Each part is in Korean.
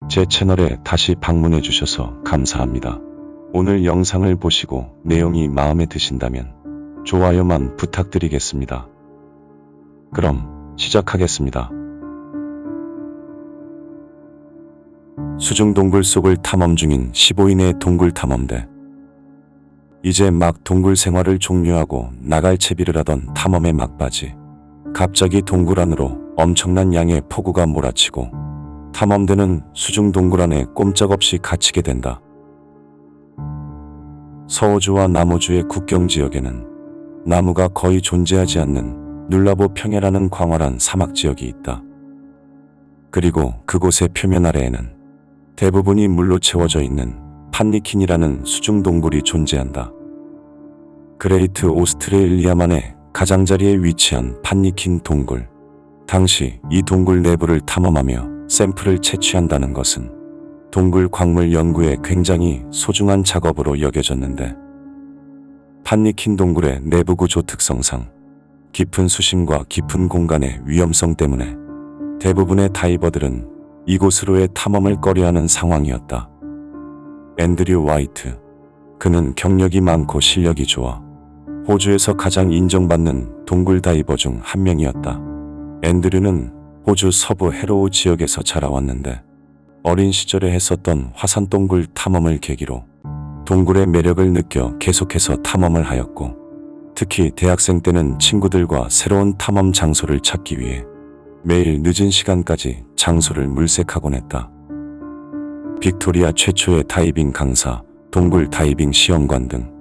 제 채널에 다시 방문해 주셔서 감사합니다. 오늘 영상을 보시고 내용이 마음에 드신다면 좋아요만 부탁드리겠습니다. 그럼 시작하겠습니다. 수중 동굴 속을 탐험 중인 15인의 동굴 탐험대. 이제 막 동굴 생활을 종료하고 나갈 채비를 하던 탐험의 막바지. 갑자기 동굴 안으로 엄청난 양의 폭우가 몰아치고 탐험대는 수중 동굴 안에 꼼짝없이 갇히게 된다. 서호주와 남호주의 국경 지역에는 나무가 거의 존재하지 않는 눌라보 평야라는 광활한 사막 지역이 있다. 그리고 그곳의 표면 아래에는 대부분이 물로 채워져 있는 판니킨이라는 수중 동굴이 존재한다. 그레이트 오스트레일리아만의 가장자리에 위치한 판니킨 동굴. 당시 이 동굴 내부를 탐험하며 샘플을 채취한다는 것은 동굴 광물 연구에 굉장히 소중한 작업으로 여겨졌는데, 판니킨 동굴의 내부 구조 특성상 깊은 수심과 깊은 공간의 위험성 때문에 대부분의 다이버들은 이곳으로의 탐험을 꺼려하는 상황이었다. 앤드류 화이트. 그는 경력이 많고 실력이 좋아 호주에서 가장 인정받는 동굴 다이버 중 한 명이었다. 앤드류는 호주 서부 헤로우 지역에서 자라왔는데 어린 시절에 했었던 화산 동굴 탐험을 계기로 동굴의 매력을 느껴 계속해서 탐험을 하였고, 특히 대학생 때는 친구들과 새로운 탐험 장소를 찾기 위해 매일 늦은 시간까지 장소를 물색하곤 했다. 빅토리아 최초의 다이빙 강사, 동굴 다이빙 시험관 등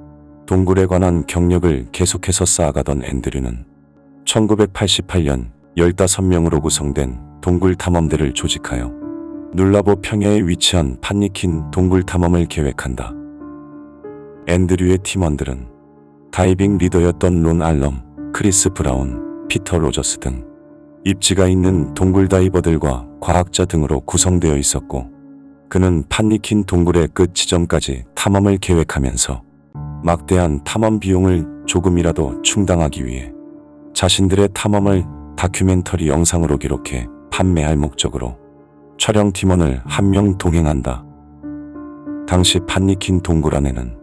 동굴에 관한 경력을 계속해서 쌓아가던 앤드류는 1988년 15명으로 구성된 동굴 탐험대를 조직하여 눌라보 평야에 위치한 판니킨 동굴 탐험을 계획한다. 앤드류의 팀원들은 다이빙 리더였던 론 알럼, 크리스 브라운, 피터 로저스 등 입지가 있는 동굴 다이버들과 과학자 등으로 구성되어 있었고, 그는 판니킨 동굴의 끝 지점까지 탐험을 계획하면서 막대한 탐험 비용을 조금이라도 충당하기 위해 자신들의 탐험을 다큐멘터리 영상으로 기록해 판매할 목적으로 촬영 팀원을 한 명 동행한다. 당시 판니킨 동굴 안에는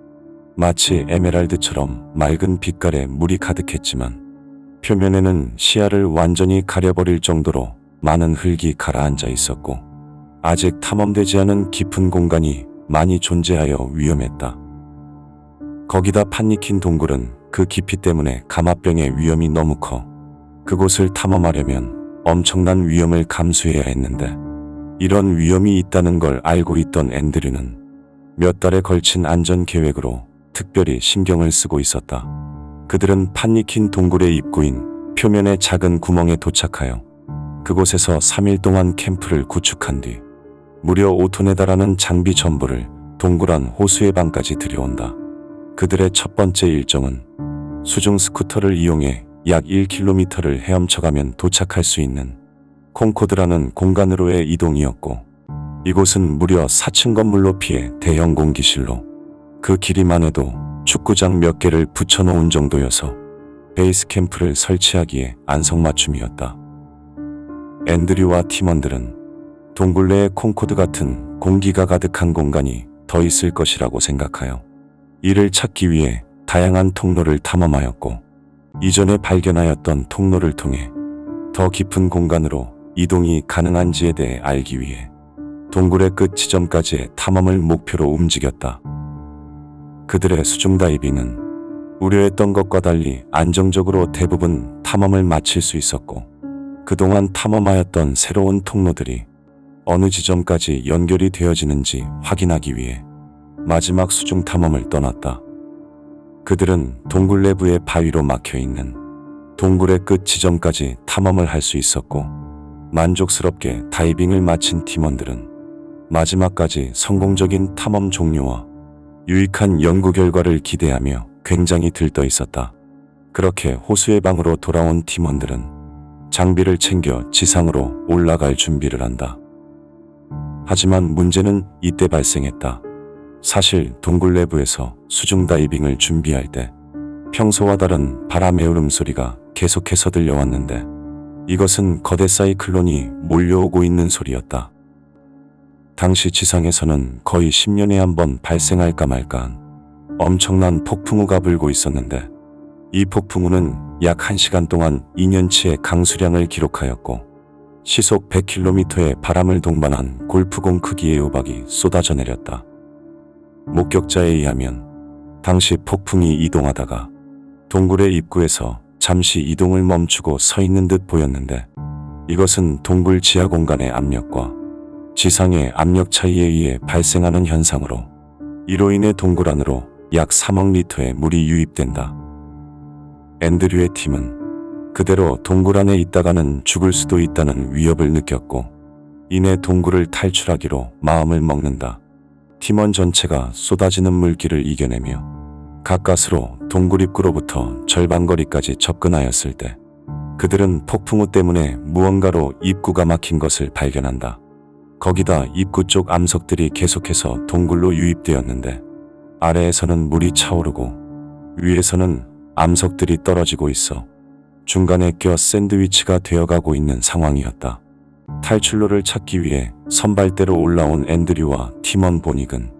마치 에메랄드처럼 맑은 빛깔의 물이 가득했지만 표면에는 시야를 완전히 가려버릴 정도로 많은 흙이 가라앉아 있었고, 아직 탐험되지 않은 깊은 공간이 많이 존재하여 위험했다. 거기다 판니킨 동굴은 그 깊이 때문에 감화병의 위험이 너무 커 그곳을 탐험하려면 엄청난 위험을 감수해야 했는데, 이런 위험이 있다는 걸 알고 있던 앤드류는 몇 달에 걸친 안전 계획으로 특별히 신경을 쓰고 있었다. 그들은 판니킨 동굴의 입구인 표면의 작은 구멍에 도착하여 그곳에서 3일 동안 캠프를 구축한 뒤 무려 5톤에 달하는 장비 전부를 동굴 안 호수의 방까지 들여온다. 그들의 첫 번째 일정은 수중 스쿠터를 이용해 약 1km를 헤엄쳐가면 도착할 수 있는 콩코드라는 공간으로의 이동이었고, 이곳은 무려 4층 건물 높이의 대형 공기실로 그 길이만 해도 축구장 몇 개를 붙여놓은 정도여서 베이스 캠프를 설치하기에 안성맞춤이었다. 앤드류와 팀원들은 동굴 내에 콩코드 같은 공기가 가득한 공간이 더 있을 것이라고 생각하여 이를 찾기 위해 다양한 통로를 탐험하였고, 이전에 발견하였던 통로를 통해 더 깊은 공간으로 이동이 가능한지에 대해 알기 위해 동굴의 끝 지점까지의 탐험을 목표로 움직였다. 그들의 수중 다이빙은 우려했던 것과 달리 안정적으로 대부분 탐험을 마칠 수 있었고, 그동안 탐험하였던 새로운 통로들이 어느 지점까지 연결이 되어지는지 확인하기 위해 마지막 수중 탐험을 떠났다. 그들은 동굴 내부의 바위로 막혀있는 동굴의 끝 지점까지 탐험을 할 수 있었고, 만족스럽게 다이빙을 마친 팀원들은 마지막까지 성공적인 탐험 종료와 유익한 연구 결과를 기대하며 굉장히 들떠 있었다. 그렇게 호수의 방으로 돌아온 팀원들은 장비를 챙겨 지상으로 올라갈 준비를 한다. 하지만 문제는 이때 발생했다. 사실 동굴 내부에서 수중 다이빙을 준비할 때 평소와 다른 바람의 울음소리가 계속해서 들려왔는데, 이것은 거대 사이클론이 몰려오고 있는 소리였다. 당시 지상에서는 거의 10년에 한 번 발생할까 말까한 엄청난 폭풍우가 불고 있었는데 이 폭풍우는 약 1시간 동안 2년치의 강수량을 기록하였고 시속 100km의 바람을 동반한 골프공 크기의 우박이 쏟아져 내렸다. 목격자에 의하면 당시 폭풍이 이동하다가 동굴의 입구에서 잠시 이동을 멈추고 서 있는 듯 보였는데 이것은 동굴 지하 공간의 압력과 지상의 압력 차이에 의해 발생하는 현상으로 이로 인해 동굴 안으로 약 3억 리터의 물이 유입된다. 앤드류의 팀은 그대로 동굴 안에 있다가는 죽을 수도 있다는 위협을 느꼈고 이내 동굴을 탈출하기로 마음을 먹는다. 팀원 전체가 쏟아지는 물길을 이겨내며 가까스로 동굴 입구로부터 절반 거리까지 접근하였을 때 그들은 폭풍우 때문에 무언가로 입구가 막힌 것을 발견한다. 거기다 입구 쪽 암석들이 계속해서 동굴로 유입되었는데 아래에서는 물이 차오르고 위에서는 암석들이 떨어지고 있어 중간에 껴 샌드위치가 되어가고 있는 상황이었다. 탈출로를 찾기 위해 선발대로 올라온 앤드류와 팀원 보닉은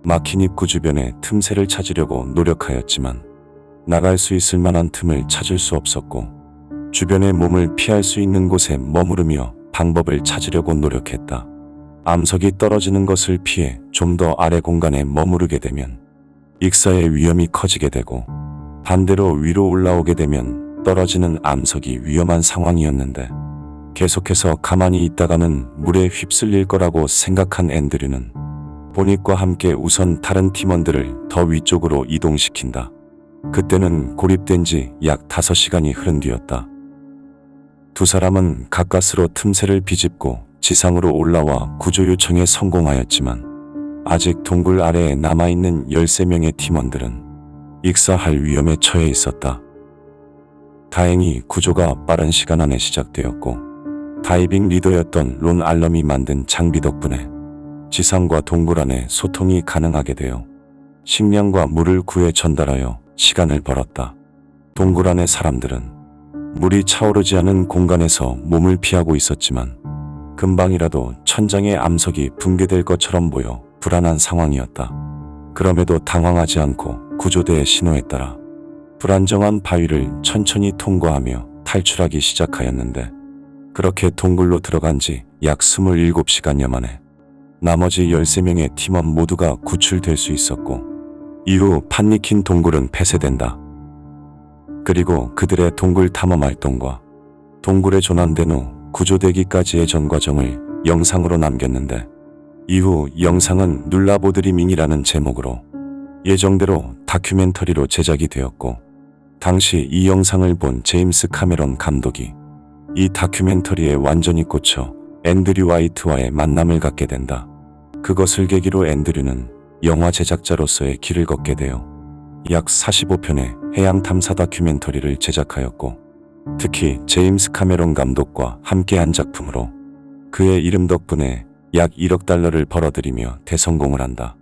막힌 입구 주변의 틈새를 찾으려고 노력하였지만 나갈 수 있을 만한 틈을 찾을 수 없었고 주변의 몸을 피할 수 있는 곳에 머무르며 방법을 찾으려고 노력했다. 암석이 떨어지는 것을 피해 좀 더 아래 공간에 머무르게 되면 익사의 위험이 커지게 되고 반대로 위로 올라오게 되면 떨어지는 암석이 위험한 상황이었는데 계속해서 가만히 있다가는 물에 휩쓸릴 거라고 생각한 앤드류는 보닉과 함께 우선 다른 팀원들을 더 위쪽으로 이동시킨다. 그때는 고립된 지 약 5시간이 흐른 뒤였다. 두 사람은 가까스로 틈새를 비집고 지상으로 올라와 구조 요청에 성공하였지만 아직 동굴 아래에 남아있는 13명의 팀원들은 익사할 위험에 처해 있었다. 다행히 구조가 빠른 시간 안에 시작되었고 다이빙 리더였던 론 알럼이 만든 장비 덕분에 지상과 동굴 안에 소통이 가능하게 되어 식량과 물을 구해 전달하여 시간을 벌었다. 동굴 안의 사람들은 물이 차오르지 않은 공간에서 몸을 피하고 있었지만 금방이라도 천장의 암석이 붕괴될 것처럼 보여 불안한 상황이었다. 그럼에도 당황하지 않고 구조대의 신호에 따라 불안정한 바위를 천천히 통과하며 탈출하기 시작하였는데 그렇게 동굴로 들어간 지 약 27시간여 만에 나머지 13명의 팀원 모두가 구출될 수 있었고 이후 판리킨 동굴은 폐쇄된다. 그리고 그들의 동굴 탐험 활동과 동굴에 조난된 후 구조되기까지의 전 과정을 영상으로 남겼는데 이후 영상은 눌라보드리밍이라는 제목으로 예정대로 다큐멘터리로 제작이 되었고 당시 이 영상을 본 제임스 카메론 감독이 이 다큐멘터리에 완전히 꽂혀 앤드류 화이트와의 만남을 갖게 된다. 그것을 계기로 앤드류는 영화 제작자로서의 길을 걷게 되어 약 45편의 해양 탐사 다큐멘터리를 제작하였고 특히 제임스 카메론 감독과 함께한 작품으로 그의 이름 덕분에 약 1억 달러를 벌어들이며 대성공을 한다.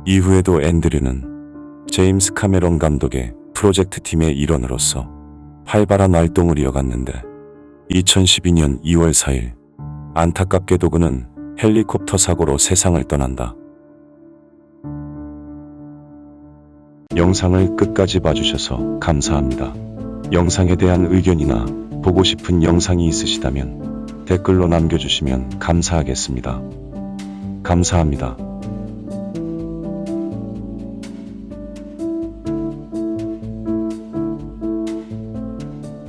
이후에도 앤드류는 제임스 카메론 감독의 프로젝트 팀의 일원으로서 활발한 활동을 이어갔는데 2012년 2월 4일 안타깝게도 그는 헬리콥터 사고로 세상을 떠난다. 영상을 끝까지 봐주셔서 감사합니다. 영상에 대한 의견이나 보고 싶은 영상이 있으시다면 댓글로 남겨주시면 감사하겠습니다. 감사합니다.